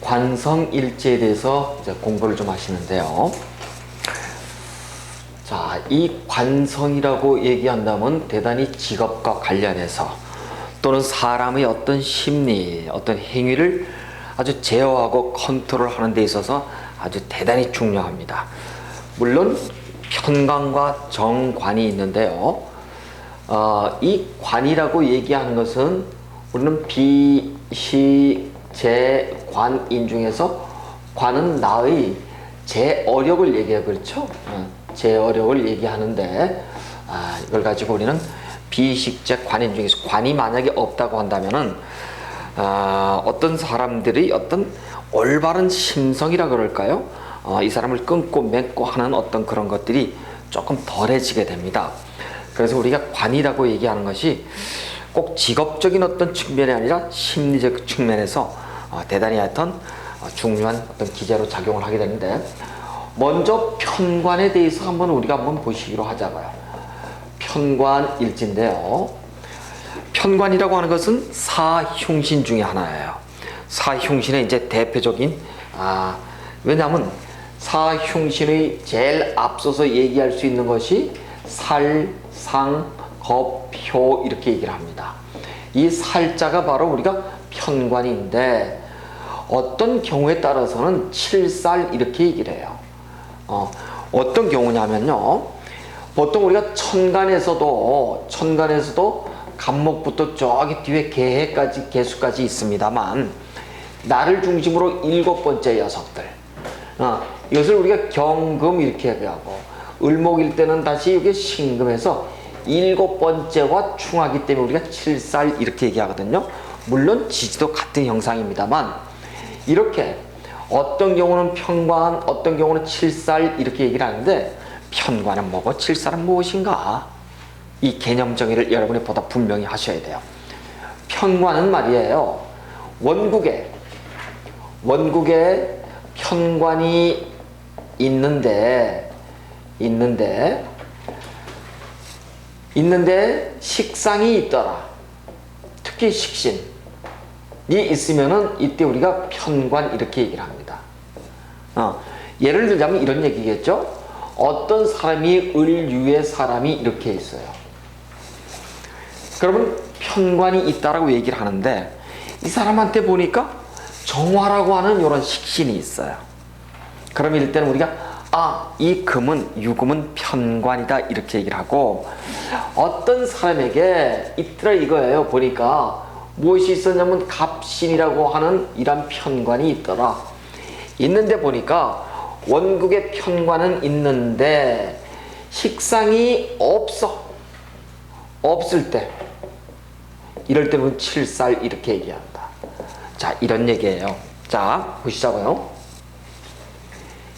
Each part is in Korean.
관성일지에 대해서 이제 공부를 좀 하시는데요. 자, 이 관성이라고 얘기한다면 대단히 직업과 관련해서 또는 사람의 어떤 심리, 어떤 행위를 아주 제어하고 컨트롤하는 데 있어서 아주 대단히 중요합니다. 물론 편관과 정관이 있는데요. 이 관이라고 얘기하는 것은 우리는 비시제관인 중에서 관은 나의 제어력을 얘기해요. 그렇죠? 제어력을 얘기하는데 이걸 가지고 우리는 비식제관인 중에서 관이 만약에 없다고 한다면은 어떤 사람들이 어떤 올바른 심성이라 그럴까요? 이 사람을 끊고 맺고 하는 어떤 그런 것들이 조금 덜해지게 됩니다. 그래서 우리가 관이라고 얘기하는 것이 꼭 직업적인 어떤 측면이 아니라 심리적 측면에서 대단히 하여튼 중요한 어떤 기제로 작용을 하게 되는데, 먼저 편관에 대해서 우리가 한번 보시기로 하자고요. 편관일지인데요. 편관이라고 하는 것은 사흉신 중에 하나예요. 사흉신의 이제 대표적인 왜냐하면 사흉신의 제일 앞서서 얘기할 수 있는 것이 살, 상, 겁, 표 이렇게 얘기를 합니다. 이 살자가 바로 우리가 편관인데 어떤 경우에 따라서는 칠살 이렇게 얘기를 해요. 어떤 경우냐면요. 보통 우리가 천간에서도 간목부터 저기 뒤에 개해까지 개수까지 있습니다만 나를 중심으로 7번째 녀석들 이것을 우리가 경금 이렇게 얘기하고 을목일 때는 다시 이게 신금해서 7번째와 충하기 때문에 우리가 칠살 이렇게 얘기하거든요. 물론 지지도 같은 형상입니다만 이렇게 어떤 경우는 편관, 어떤 경우는 칠살 이렇게 얘기를 하는데, 편관은 뭐고 칠살은 무엇인가? 이 개념 정의를 여러분이 보다 분명히 하셔야 돼요. 편관은 말이에요. 원국에 편관이 있는데 식상이 있더라. 특히 식신이 있으면은 이때 우리가 편관 이렇게 얘기를 합니다. 예를 들자면 이런 얘기겠죠. 어떤 사람이 을유의 사람이 이렇게 있어요. 그러면 편관이 있다라고 얘기를 하는데 이 사람한테 보니까 정화라고 하는 이런 식신이 있어요. 그럼 이럴 때는 우리가 이 금은 유금은 편관이다 이렇게 얘기를 하고, 어떤 사람에게 있더라 이거예요. 보니까 무엇이 있었냐면 갑신이라고 하는 이런 편관이 있더라. 있는데 보니까 원국의 편관은 있는데 식상이 없을 때, 이럴 때는 칠살 이렇게 얘기한다. 자, 이런 얘기예요. 자, 보시자고요.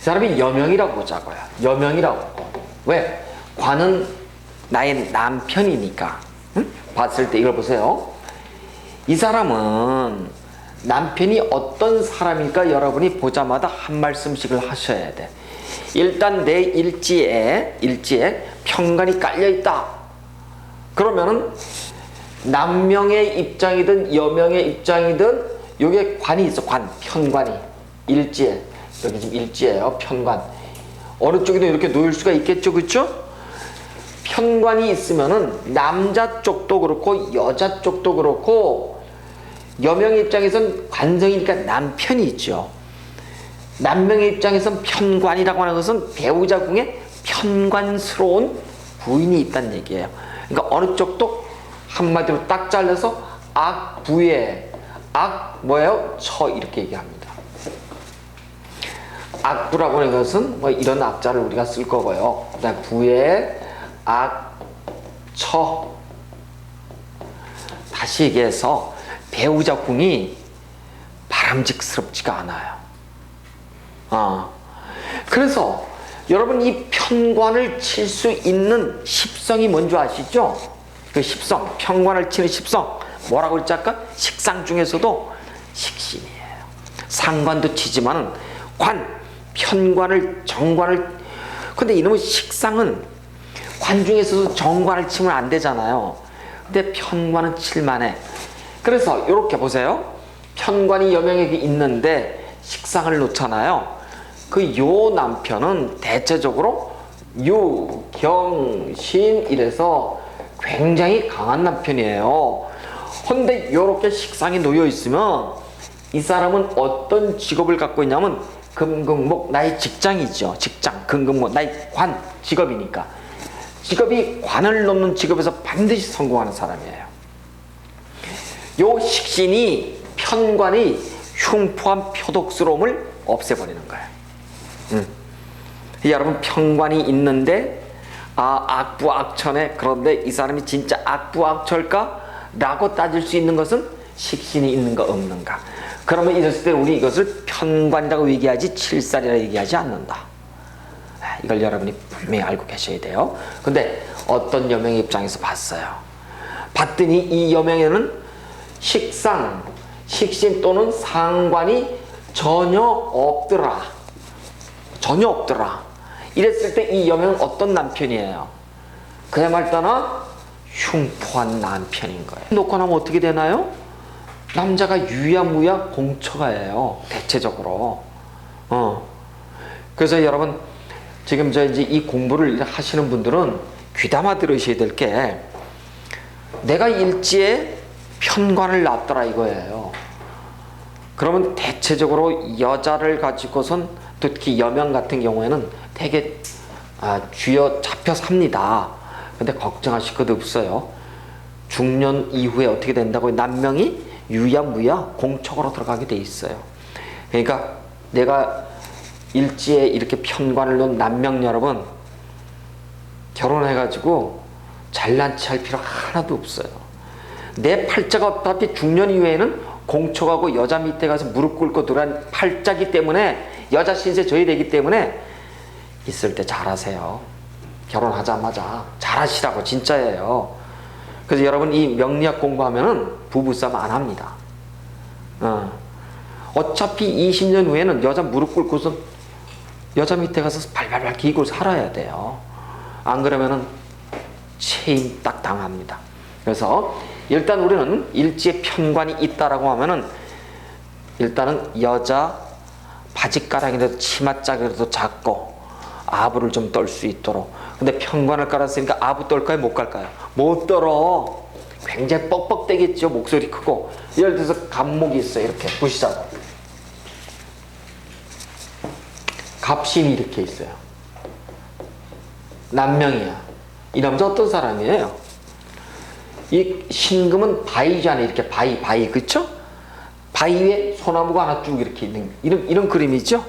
이 사람이 여명이라고 보자고요. 여명이라고. 왜? 관은 나의 남편이니까. 봤을 때 이걸 보세요. 이 사람은 남편이 어떤 사람일까 여러분이 보자마다 한 말씀씩을 하셔야 돼. 일단 내 일지에 편관이 깔려있다. 그러면은 남명의 입장이든 여명의 입장이든 여기에 관이 있어. 편관이 일지에. 여기 지금 일지예요. 편관. 어느 쪽이든 이렇게 놓일 수가 있겠죠. 그렇죠? 편관이 있으면은 남자 쪽도 그렇고 여자 쪽도 그렇고, 여명의 입장에선 관성이니까 남편이 있죠. 남명의 입장에선 편관이라고 하는 것은 배우자 궁에 편관스러운 부인이 있다는 얘기예요. 그러니까 어느 쪽도 한마디로 딱 잘라서 악부에 뭐예요? 처 이렇게 얘기합니다. 악부라고 하는 것은 뭐 이런 악자를 우리가 쓸 거고요. 그다음 부에 악처. 다시 얘기해서 배우자 궁이 바람직스럽지가 않아요. 그래서 여러분 이 편관을 칠 수 있는 십성이 뭔지 아시죠? 그 십성, 편관을 치는 십성 뭐라고 그랬지 아까? 식상 중에서도 식신이에요. 상관도 치지만은 편관을, 정관을. 근데 이놈의 식상은 관 중에서도 정관을 치면 안 되잖아요. 근데 편관은 칠만해. 그래서 이렇게 보세요. 편관이 여명에게 있는데 식상을 놓잖아요. 그 요 남편은 대체적으로 유, 경, 신 이래서 굉장히 강한 남편이에요. 근데 요렇게 식상이 놓여 있으면 이 사람은 어떤 직업을 갖고 있냐면 금금목, 나의 직장이죠. 직장, 금금목, 나의 관, 직업이니까. 직업이 관을 넘는 직업에서 반드시 성공하는 사람이에요. 요 식신이 편관이 흉포한 표독스러움을 없애버리는 거예요. 여러분 편관이 있는데 악부악천에 그런데 이 사람이 진짜 악부악철까? 라고 따질 수 있는 것은 식신이 있는가 없는가. 그러면 이랬을 때 우리 이것을 편관이라고 얘기하지 칠살이라고 얘기하지 않는다. 이걸 여러분이 분명히 알고 계셔야 돼요. 근데 어떤 여명의 입장에서 봤어요. 봤더니 이 여명에는 식상, 식신 또는 상관이 전혀 없더라. 전혀 없더라. 이랬을 때 이 여명은 어떤 남편이에요? 그야말로 떠나 흉포한 남편인 거예요. 놓고 나면 어떻게 되나요? 남자가 유야무야 공처가예요. 대체적으로. 그래서 여러분 지금 이제 이 공부를 하시는 분들은 귀담아 들으셔야 될 게 내가 일지에 편관을 놨더라 이거예요. 그러면 대체적으로 여자를 가지고선 특히 여명 같은 경우에는 되게 쥐어 잡혀 삽니다. 근데 걱정하실 것도 없어요. 중년 이후에 어떻게 된다고 남명이 유야무야 공척으로 들어가게 돼 있어요. 그러니까 내가 일지에 이렇게 편관을 놓은 남명 여러분 결혼해가지고 잘난 체 할 필요 하나도 없어요. 내 팔자가 어차피 중년 이후에는 공척하고 여자 밑에 가서 무릎 꿇고 들어간 팔자기 때문에 여자 신세 져야 되기 때문에 있을 때 잘하세요. 결혼하자마자 잘하시라고 진짜예요. 그래서 여러분 이 명리학 공부하면은 부부싸움 안 합니다. 어차피 20년 후에는 여자 무릎 꿇고서 여자 밑에 가서 발발발 기고 살아야 돼요. 안 그러면은 체임 딱 당합니다. 그래서 일단 우리는 일지에 편관이 있다라고 하면은 일단은 여자 바지가랑이라도 치맛짝이라도 잡고 아부를 좀 떨 수 있도록. 근데 편관을 깔았으니까 아부 떨까요? 못 깔까요? 못 떨어. 굉장히 뻑뻑대겠죠. 목소리 크고. 예를 들어서 갑목이 있어요. 이렇게 보시자고. 갑신이 이렇게 있어요. 남명이야. 이 남자 어떤 사람이에요? 이 신금은 바위잖아요. 이렇게 바위 그쵸? 바위 위에 소나무가 하나 쭉 이렇게 있는 이런 그림이죠.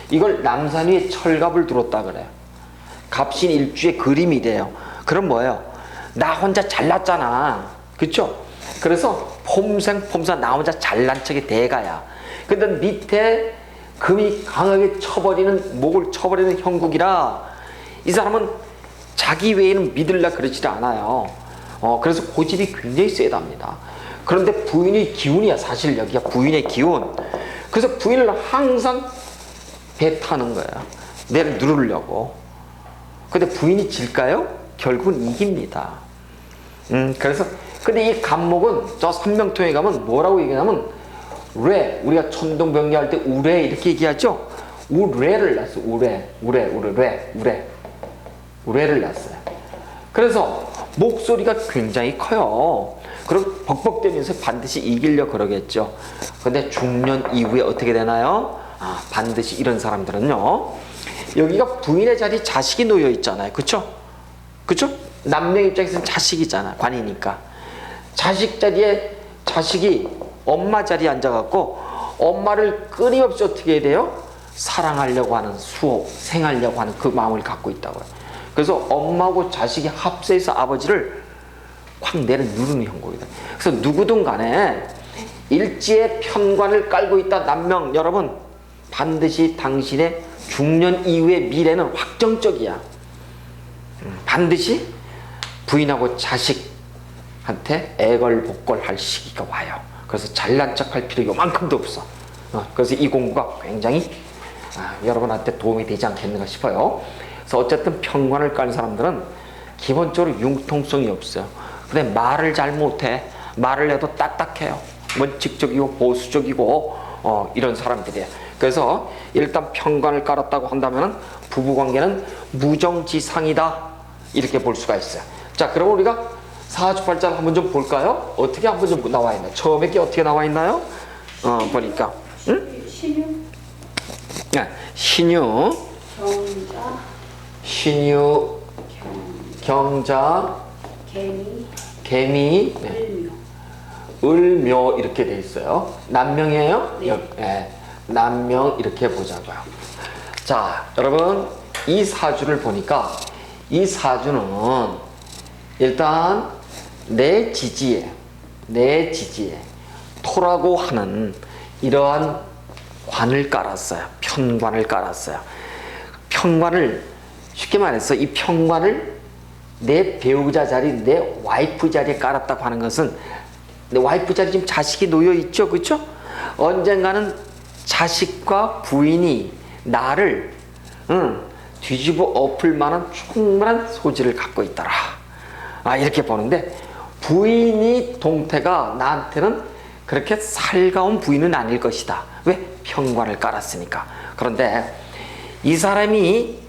이걸 남산 위에 철갑을 두었다 그래요. 갑신 일주의 그림이 돼요. 그럼 뭐예요? 나 혼자 잘났잖아. 그쵸? 그래서 폼생폼사 나 혼자 잘난 척이 대가야. 근데 밑에 금이 강하게 쳐버리는 목을 쳐버리는 형국이라 이 사람은 자기 외에는 믿으려 그러지 않아요. 그래서 고집이 굉장히 세답니다. 그런데 부인의 기운이야. 사실 여기가 부인의 기운. 그래서 부인을 항상 배 타는 거야. 내를 누르려고. 근데 부인이 질까요? 결국은 이깁니다. 그래서 근데 이 갑목은 저 삼명통에 가면 뭐라고 얘기하냐면 우레, 우리가 천둥병리할 때 우레 이렇게 얘기하죠. 우레를 놨어요. 우레를 놨어요. 그래서 목소리가 굉장히 커요. 그리고 벅벅대면서 반드시 이기려고 그러겠죠. 근데 중년 이후에 어떻게 되나요? 반드시 이런 사람들은요. 여기가 부인의 자리 자식이 놓여 있잖아요. 그쵸? 남녀 입장에서는 자식이잖아. 관이니까. 자식 자리에 자식이 엄마 자리에 앉아갖고 엄마를 끊임없이 어떻게 해야 돼요? 사랑하려고 하는 수호, 생하려고 하는 그 마음을 갖고 있다고요. 그래서 엄마하고 자식이 합세해서 아버지를 확 내려 누르는 형국이다. 그래서 누구든 간에 일지에 편관을 깔고 있다 남명 여러분 반드시 당신의 중년 이후의 미래는 확정적이야. 반드시 부인하고 자식한테 애걸복걸 할 시기가 와요. 그래서 잘난 척할 필요 요만큼도 없어. 그래서 이 공부가 굉장히 여러분한테 도움이 되지 않겠는가 싶어요. 그래서 어쨌든 편관을 깔는 사람들은 기본적으로 융통성이 없어요. 근데 말을 잘 못해. 말을 해도 딱딱해요. 원칙적이고 보수적이고 이런 사람들이에요. 그래서 일단 편관을 깔았다고 한다면 부부관계는 무정지상이다 이렇게 볼 수가 있어요. 자, 그럼 우리가 사주팔자를 한번 좀 볼까요? 어떻게 한번 좀 나와 있나요? 처음에 게 어떻게 나와 있나요? 보니까 신유, 네, 신유, 경자, 신유, 경자, 개미, 개미, 네. 을묘 이렇게 돼 있어요. 남명이에요? 네. 네, 남명 이렇게 보자고요. 자, 여러분 이 사주를 보니까 이 사주는 일단 내 지지에 토라고 하는 이러한 관을 깔았어요. 편관을 깔았어요. 편관을 쉽게 말해서 이 편관을 내 배우자 자리, 내 와이프 자리에 깔았다고 하는 것은 내 와이프 자리 지금 자식이 놓여 있죠, 그렇죠? 언젠가는 자식과 부인이 나를 뒤집어 엎을 만한 충분한 소질을 갖고 있더라. 이렇게 보는데 부인이 동태가 나한테는 그렇게 살가운 부인은 아닐 것이다. 왜? 편관을 깔았으니까. 그런데 이 사람이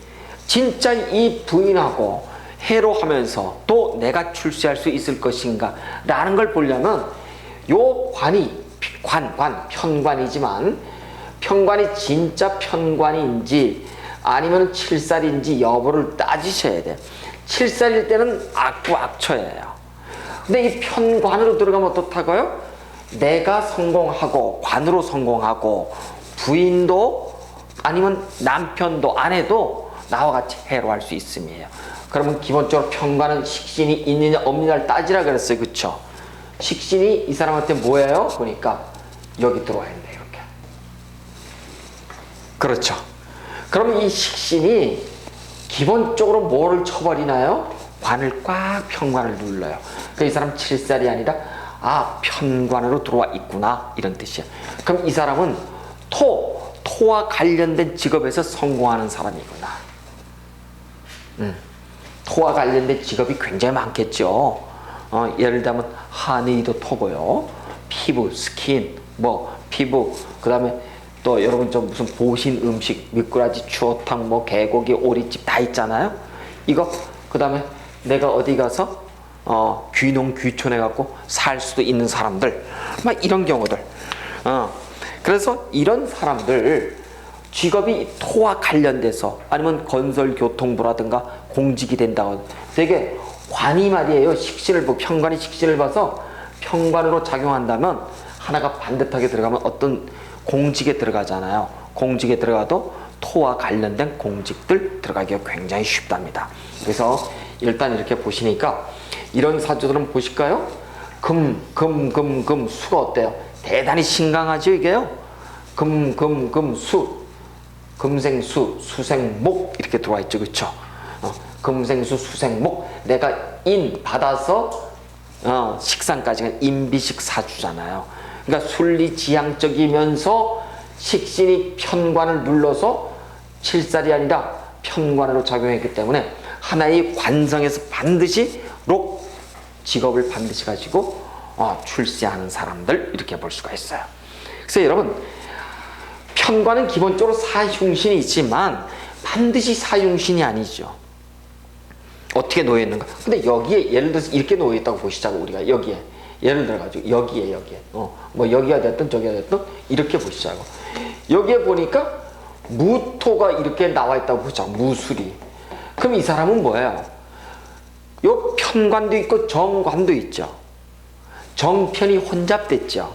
진짜 이 부인하고 해로하면서 또 내가 출세할 수 있을 것인가 라는 걸 보려면 요 관이 편관이지만 편관이 진짜 편관인지 아니면 칠살인지 여부를 따지셔야 돼. 칠살일 때는 악부악처예요. 근데 이 편관으로 들어가면 어떻다고요? 내가 성공하고 관으로 성공하고 부인도 아니면 남편도 아내도 나와 같이 해로할 수 있음이에요. 그러면 기본적으로 편관은 식신이 있느냐 없느냐를 따지라 그랬어요. 그쵸? 식신이 이 사람한테 뭐예요? 보니까 여기 들어와 있네 이렇게. 그렇죠. 그럼 이 식신이 기본적으로 뭐를 쳐버리나요? 관을 꽉 편관을 눌러요. 그러니까 이 사람 칠살이 아니라 편관으로 들어와 있구나 이런 뜻이야. 그럼 이 사람은 토와 관련된 직업에서 성공하는 사람이구나. 토와 관련된 직업이 굉장히 많겠죠. 예를 들면 한의도 토고요. 피부, 스킨, 피부, 그 다음에 또 여러분 좀 무슨 보신 음식, 미꾸라지, 추어탕, 개고기, 오리집 다 있잖아요. 이거 그 다음에 내가 어디 가서 귀농 귀촌해 갖고 살 수도 있는 사람들, 이런 경우들. 그래서 이런 사람들 직업이 토와 관련돼서 아니면 건설교통부라든가 공직이 된다고 되게 관이 말이에요. 편관이 식신을 봐서 편관으로 작용한다면 하나가 반듯하게 들어가면 어떤 공직에 들어가잖아요. 공직에 들어가도 토와 관련된 공직들 들어가기가 굉장히 쉽답니다. 그래서 일단 이렇게 보시니까 이런 사주들은 보실까요? 금, 수가 어때요? 대단히 신강하죠, 이게요? 수. 금생수, 수생목 이렇게 들어와 있죠, 그렇죠? 금생수, 수생목. 내가 인 받아서 식상까지가 인비식 사주잖아요. 그러니까 순리지향적이면서 식신이 편관을 눌러서 칠살이 아니라 편관으로 작용했기 때문에 하나의 관성에서 반드시 직업을 반드시 가지고 출세하는 사람들 이렇게 볼 수가 있어요. 그래서 여러분 편관은 기본적으로 사흉신이 있지만 반드시 사흉신이 아니죠. 어떻게 놓여 있는가? 근데 여기에 예를 들어서 이렇게 놓여 있다고 보시자고 우리가 여기에 예를 들어 가지고 여기에 여기가 됐든 저기가 됐든 이렇게 보시자고. 여기에 보니까 무토가 이렇게 나와 있다고 보자. 무술이. 그럼 이 사람은 뭐예요? 요 편관도 있고 정관도 있죠. 정편이 혼잡됐죠.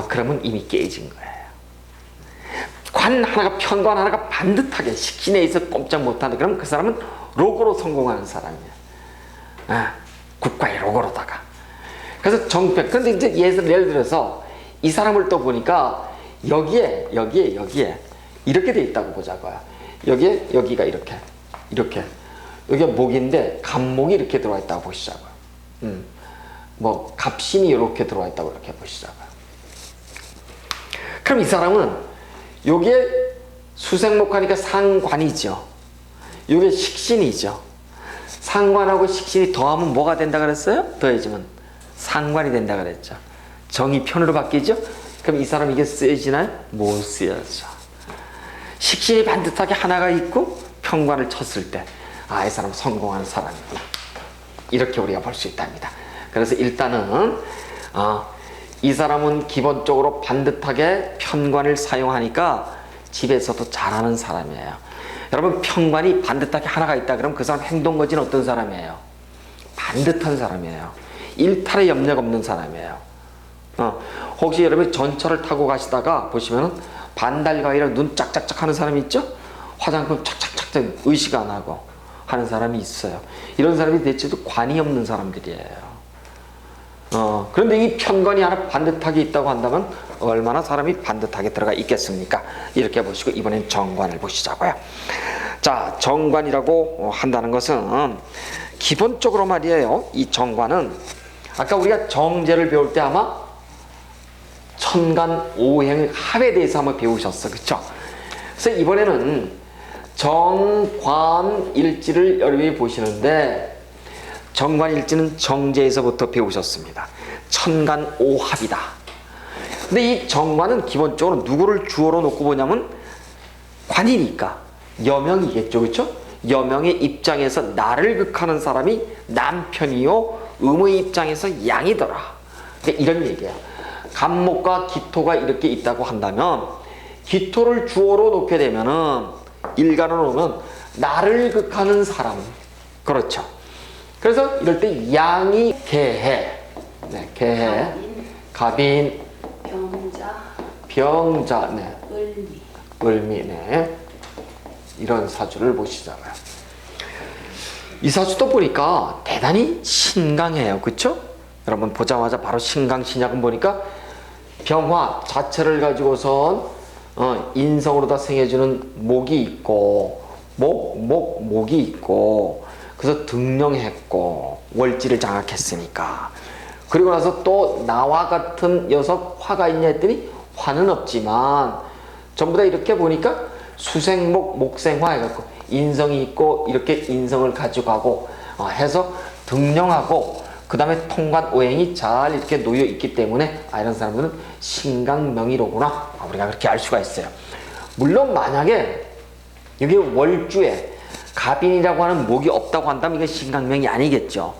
그러면 이미 깨진 거예요. 관 하나가 편관 하나가 반듯하게 식신에 있어 꼼짝 못하는데 그럼 그 사람은 로고로 성공하는 사람이야. 국가의 로고로다가. 그래서 정편. 근데 이제 예를 들어서 이 사람을 또 보니까 여기에 이렇게 돼 있다고 보자고요. 여기가 이렇게 여기가 목인데 갑목이 이렇게 들어와 있다고 보시자고요. 갑신이 이렇게 들어와 있다고 이렇게 보시자고요. 그럼 이 사람은 요게 수생목하니까 상관이죠. 요게 식신이죠. 상관하고 식신이 더하면 뭐가 된다 그랬어요? 더해지면 상관이 된다 그랬죠. 정이 편으로 바뀌죠. 그럼 이 사람 이게 쓰여지나요? 못 쓰여져. 식신이 반듯하게 하나가 있고 편관을 쳤을 때, 이 사람은 성공한 사람이구나. 이렇게 우리가 볼 수 있답니다. 그래서 일단은 이 사람은 기본적으로 반듯하게 편관을 사용하니까 집에서도 잘하는 사람이에요. 여러분, 편관이 반듯하게 하나가 있다 그러면 그 사람 행동거지는 어떤 사람이에요? 반듯한 사람이에요. 일탈의 염려가 없는 사람이에요. 혹시 여러분 전철을 타고 가시다가 보시면은 반달가위로 눈 짝짝짝 하는 사람이 있죠? 화장품 착착착 의식 안 하고 하는 사람이 있어요. 이런 사람이 대체도 관이 없는 사람들이에요. 그런데 이 편관이 하나 반듯하게 있다고 한다면 얼마나 사람이 반듯하게 들어가 있겠습니까? 이렇게 보시고 이번엔 정관을 보시자고요. 자, 정관이라고 한다는 것은 기본적으로 말이에요. 이 정관은 아까 우리가 정제를 배울 때 아마 천간 오행 합에 대해서 한번 배우셨어, 그쵸? 그래서 이번에는 정관일지를 여러분이 보시는데, 정관일지는 정제에서부터 배우셨습니다. 천간 오합이다. 근데 이 정관은 기본적으로 누구를 주어로 놓고 보냐면 관이니까 여명이겠죠, 그렇죠? 여명의 입장에서 나를 극하는 사람이 남편이요, 음의 입장에서 양이더라. 그러니까 이런 얘기야. 간목과 기토가 이렇게 있다고 한다면 기토를 주어로 놓게 되면은 일간으로 놓으면 나를 극하는 사람, 그렇죠? 그래서 이럴 때 양이 개해, 네, 개해, 갑인, 병자, 네, 을미, 네, 이런 사주를 보시잖아요. 이 사주도 보니까 대단히 신강해요, 그렇죠? 여러분 보자마자 바로 신강 신약은 보니까 병화 자체를 가지고선 인성으로 다 생해주는 목이 있고 목이 있고, 그래서 등령했고 월지를 장악했으니까, 그리고 나서 또 나와 같은 녀석 화가 있냐 했더니 화는 없지만 전부 다 이렇게 보니까 수생목 목생화 해갖고 인성이 있고 이렇게 인성을 가져가고 해서 등령하고, 그 다음에 통관 오행이 잘 이렇게 놓여 있기 때문에 이런 사람들은 신강명의로구나, 우리가 그렇게 알 수가 있어요. 물론 만약에 여기 월주에 갑인이라고 하는 목이 없다고 한다면 이건 신강명이 아니겠죠.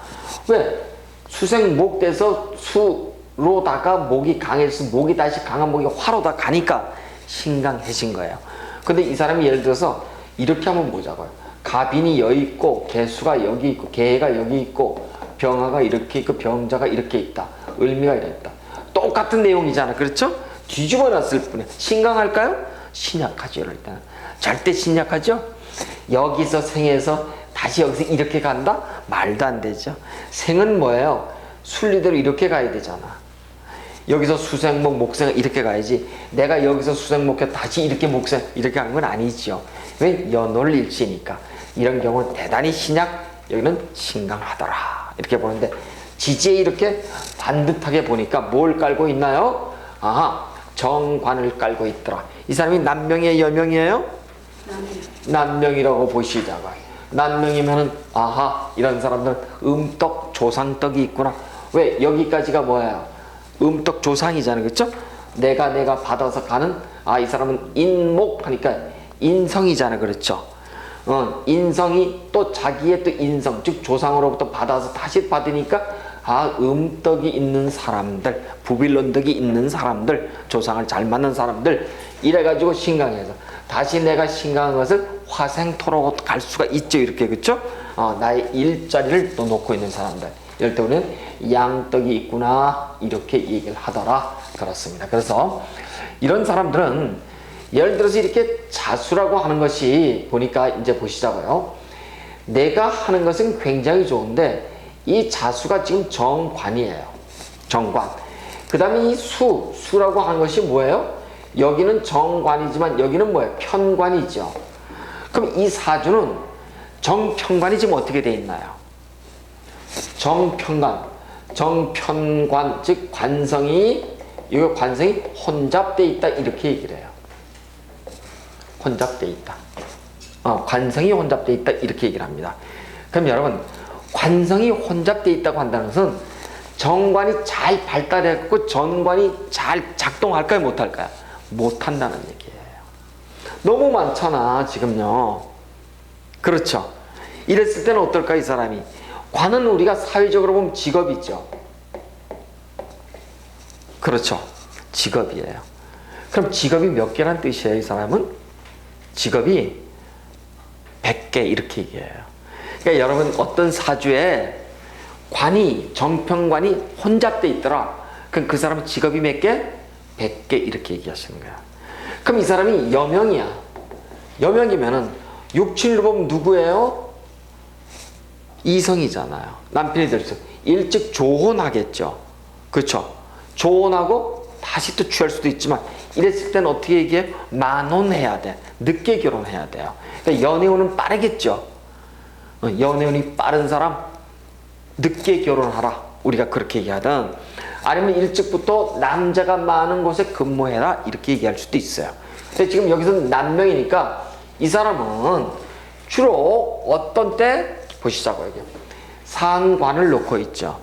왜? 수생목 돼서 수로다가 목이 강해서 목이 다시 강한 목이 화로다 가니까 신강해진 거예요. 근데 이 사람이 예를 들어서 이렇게 한번 보자고요. 갑인이 여기 있고 개수가 여기 있고 개가 여기 있고 병화가 이렇게 있고 병자가 이렇게 있다, 을미가 이렇게 있다. 똑같은 내용이잖아, 그렇죠? 뒤집어 놨을 뿐이야. 신강할까요? 신약하죠. 이럴 때는 절대 신약하죠. 여기서 생해서 다시 여기서 이렇게 간다? 말도 안 되죠. 생은 뭐예요? 순리대로 이렇게 가야 되잖아. 여기서 수생목 목생 이렇게 가야지, 내가 여기서 수생목해 다시 이렇게 목생 이렇게 하는 건 아니죠. 왜? 연월일시니까. 이런 경우는 대단히 신약, 여기는 신강하더라, 이렇게 보는데, 지지에 이렇게 반듯하게 보니까 뭘 깔고 있나요? 정관을 깔고 있더라. 이 사람이 남명이에요, 여명이에요? 남명이라고 보시자가. 남명이면은 이런 사람들은 음떡 조상떡이 있구나. 왜? 여기까지가 뭐예요? 음떡 조상이잖아요, 그렇죠? 내가 받아서 가는, 이 사람은 인목 하니까 인성이잖아요, 그렇죠? 인성이 또 자기의 또 인성, 즉 조상으로부터 받아서 다시 받으니까 음덕이 있는 사람들, 부빌론덕이 있는 사람들, 조상을 잘 맞는 사람들, 이래가지고 신강해서 다시 내가 신강한 것을 화생토로 갈 수가 있죠, 이렇게, 그렇죠? 나의 일자리를 또 놓고 있는 사람들, 이럴 때 우리는 양떡이 있구나, 이렇게 얘기를 하더라, 그렇습니다. 그래서 이런 사람들은 예를 들어서 이렇게 자수라고 하는 것이 보니까 이제 보시자고요. 내가 하는 것은 굉장히 좋은데 이 자수가 지금 정관이에요. 정관. 그 다음에 이 수라고 하는 것이 뭐예요? 여기는 정관이지만 여기는 뭐예요? 편관이죠. 그럼 이 사주는 정편관이 지금 어떻게 돼 있나요? 정편관, 즉 관성이, 이거 관성이 혼잡돼 있다, 이렇게 얘기를 해요. 혼잡돼 있다. 관성이 혼잡돼 있다, 이렇게 얘기를 합니다. 그럼 여러분, 관성이 혼잡돼 있다고 한다는 것은 정관이 잘 발달했고 정관이 잘 작동할까요, 못할까요? 못한다는 얘기예요. 너무 많잖아, 지금요. 그렇죠. 이랬을 때는 어떨까, 이 사람이? 관은 우리가 사회적으로 보면 직업이죠. 그렇죠. 직업이에요. 그럼 직업이 몇 개란 뜻이에요, 이 사람은? 직업이 100개 이렇게 얘기해요. 그러니까 여러분 어떤 사주에 관이, 정평관이 혼잡돼 있더라. 그럼 그 사람은 직업이 몇 개? 100개 이렇게 얘기하시는 거야. 그럼 이 사람이 여명이야. 여명이면은 육친으로 보면 누구예요? 이성이잖아요. 남편이 될 수. 일찍 조혼하겠죠. 그렇죠? 조혼하고 다시 또 취할 수도 있지만 이랬을 때는 어떻게 얘기해? 만혼해야 돼. 늦게 결혼해야 돼요. 그러니까 연애운은 빠르겠죠. 연애운이 빠른 사람 늦게 결혼하라. 우리가 그렇게 얘기하든 아니면 일찍부터 남자가 많은 곳에 근무해라 이렇게 얘기할 수도 있어요. 근데 지금 여기서는 남명이니까 이 사람은 주로 어떤 때 보시자고 여기 상관을 놓고 있죠.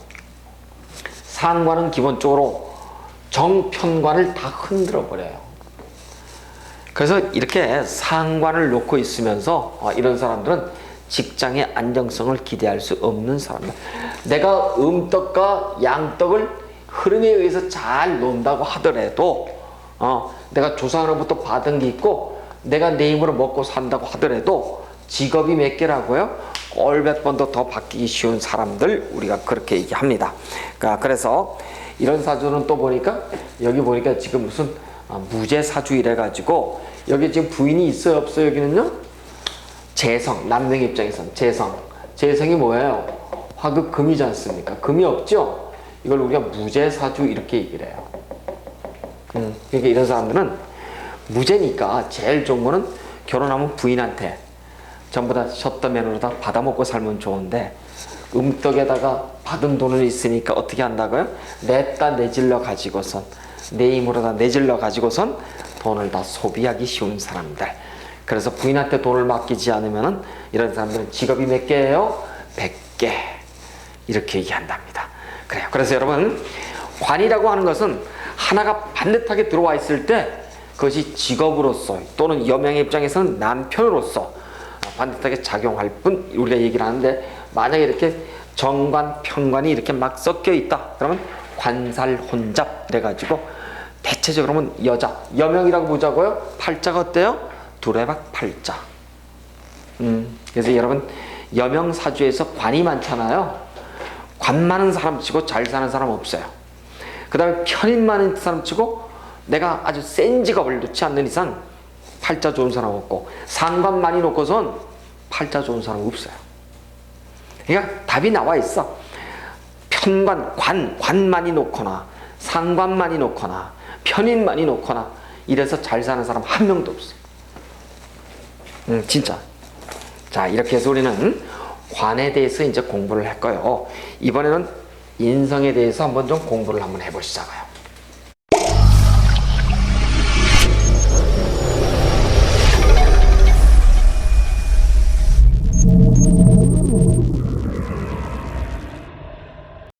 상관은 기본적으로 정편관을 다 흔들어 버려요. 그래서 이렇게 상관을 놓고 있으면서 이런 사람들은 직장의 안정성을 기대할 수 없는 사람들. 내가 음떡과 양떡을 흐름에 의해서 잘 논다고 하더라도 내가 조상으로부터 받은 게 있고 내가 내 힘으로 먹고 산다고 하더라도 직업이 몇 개라고요? 꼴몇 번도 더 바뀌기 쉬운 사람들 우리가 그렇게 얘기합니다. 그래서 이런 사주는 또 보니까 여기 보니까 지금 무슨 무제사주 이래 가지고 여기 지금 부인이 있어요 없어요? 여기는요 재성, 남성 입장에서는 재성이 뭐예요? 화극 금이지 않습니까? 금이 없죠? 이걸 우리가 무제사주 이렇게 얘기를 해요. 그러니까 이런 사람들은 무제니까 제일 좋은 거는 결혼하면 부인한테 전부 다 셔터 매너로다 받아먹고 살면 좋은데 음떡에다가 받은 돈을 있으니까 어떻게 한다고요? 냈다 내질러 가지고선 내 힘으로다 내질러 가지고선 돈을 다 소비하기 쉬운 사람들. 그래서 부인한테 돈을 맡기지 않으면은 이런 사람들은 직업이 몇 개예요? 100개 이렇게 얘기한답니다. 그래요. 그래서 여러분 관이라고 하는 것은 하나가 반듯하게 들어와 있을 때 그것이 직업으로서 또는 여명의 입장에서는 남편으로서 반듯하게 작용할 뿐 우리가 얘기를 하는데 만약에 이렇게 정관, 편관이 이렇게 막 섞여 있다 그러면 관살혼잡 돼가지고 대체적으로 보면 여자, 여명이라고 보자고요. 팔자가 어때요? 두레박 팔자. 그래서 여러분 여명 사주에서 관이 많잖아요. 관 많은 사람 치고 잘 사는 사람 없어요. 그 다음에 편인 많은 사람 치고 내가 아주 센 직업을 놓지 않는 이상 팔자 좋은 사람 없고 상관 많이 놓고선 팔자 좋은 사람 없어요. 그러니까 답이 나와 있어. 편관, 관 많이 놓거나 상관 많이 놓거나 편인 많이 놓거나 이래서 잘 사는 사람 한 명도 없어. 진짜. 자, 이렇게 해서 우리는 관에 대해서 이제 공부를 할 거예요. 이번에는 인성에 대해서 한번 좀 공부를 한번 해보시자고요.